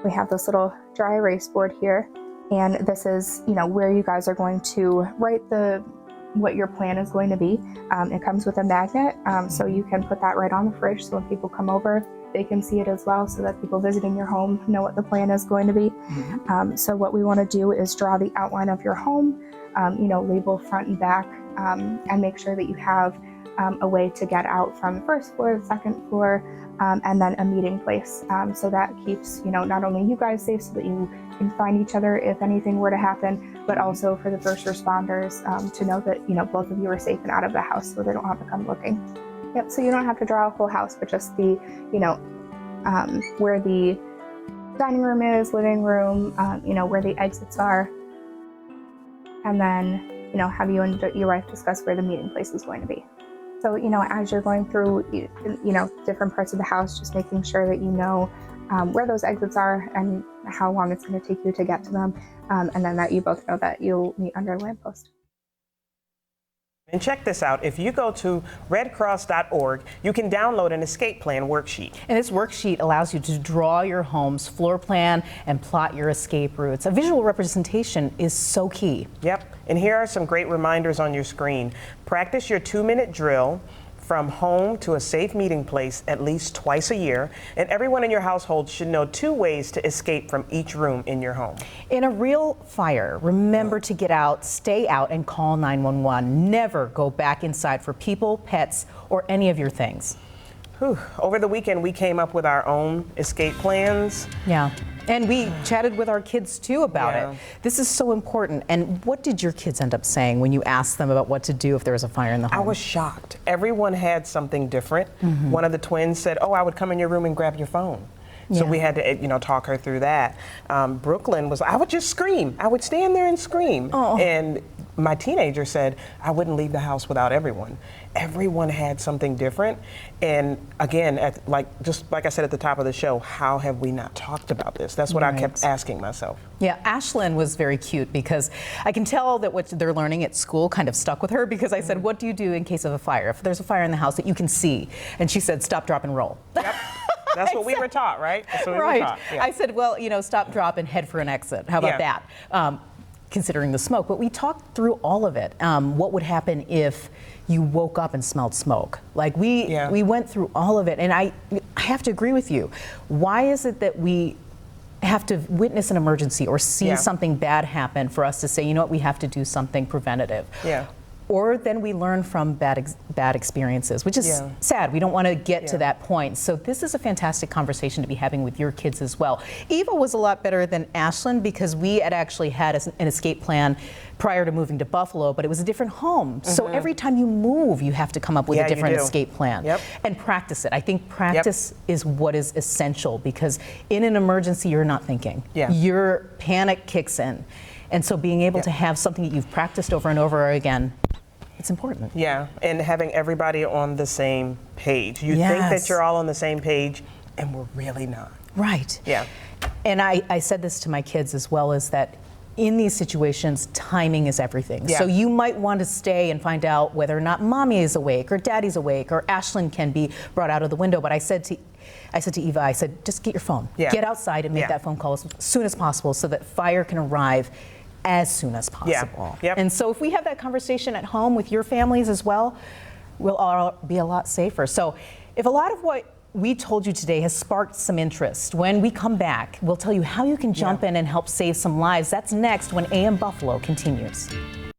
We have this little dry erase board here, and this is, where you guys are going to write what your plan is going to be. It comes with a magnet, so you can put that right on the fridge, so when people come over, they can see it as well, so that people visiting your home know what the plan is going to be. So what we want to do is draw the outline of your home, label front and back, and make sure that you have a way to get out from the first floor, the second floor, and then a meeting place. So that keeps, not only you guys safe so that you can find each other if anything were to happen, but also for the first responders to know that, both of you are safe and out of the house, so they don't have to come looking. Yep, so you don't have to draw a whole house, but just the, where the dining room is, living room, where the exits are, and then, have you and your wife discuss where the meeting place is going to be. So, as you're going through, different parts of the house, just making sure that you know where those exits are and how long it's going to take you to get to them, and then that you both know that you'll meet under a lamppost. And check this out. If you go to redcross.org, you can download an escape plan worksheet. And this worksheet allows you to draw your home's floor plan and plot your escape routes. A visual representation is so key. Yep. And here are some great reminders on your screen. Practice your 2-minute drill from home to a safe meeting place at least twice a year, and everyone in your household should know 2 ways to escape from each room in your home. In a real fire, remember to get out, stay out, and call 911. Never go back inside for people, pets, or any of your things. Whew. Over the weekend, we came up with our own escape plans. Yeah. And we chatted with our kids too about it. This is so important. And what did your kids end up saying when you asked them about what to do if there was a fire in the home? I was shocked. Everyone had something different. One of the twins said, "Oh, I would come in your room and grab your phone." So we had to, talk her through that. Brooklyn was, I would just scream. I would stand there and scream. Oh. And my teenager said, I wouldn't leave the house without everyone. Everyone had something different. And again, just like I said at the top of the show, how have we not talked about this? That's what I kept asking myself. Yeah, Ashlyn was very cute because I can tell that what they're learning at school kind of stuck with her, because I said, what do you do in case of a fire? If there's a fire in the house that you can see? And she said, stop, drop, and roll. Yep. That's what we were taught, right? That's what we were taught. Yeah. I said, well, stop, drop, and head for an exit. How about that? Considering the smoke. But we talked through all of it. What would happen if you woke up and smelled smoke? Like we went through all of it. And I have to agree with you. Why is it that we have to witness an emergency or see something bad happen for us to say, you know what, we have to do something preventative? Yeah. Or then we learn from bad experiences, which is sad. We don't want to get to that point. So this is a fantastic conversation to be having with your kids as well. Eva was a lot better than Ashlyn because we had actually had an escape plan prior to moving to Buffalo, but it was a different home. So every time you move, you have to come up with a different escape plan and practice it. I think practice is what is essential, because in an emergency, you're not thinking. Your panic kicks in. And so being able to have something that you've practiced over and over again, it's important. Yeah, and having everybody on the same page. You think that you're all on the same page, and we're really not. Right. Yeah. And I said this to my kids as well, is that in these situations, timing is everything. So you might want to stay and find out whether or not mommy is awake or daddy's awake or Ashlyn can be brought out of the window. But I said to Eva, I said, just get your phone. Get outside and make that phone call as soon as possible so that fire can arrive as soon as possible. And so if we have that conversation at home with your families as well, we'll all be a lot safer. So if a lot of what we told you today has sparked some interest, when we come back, we'll tell you how you can jump in and help save some lives. That's next when AM Buffalo continues.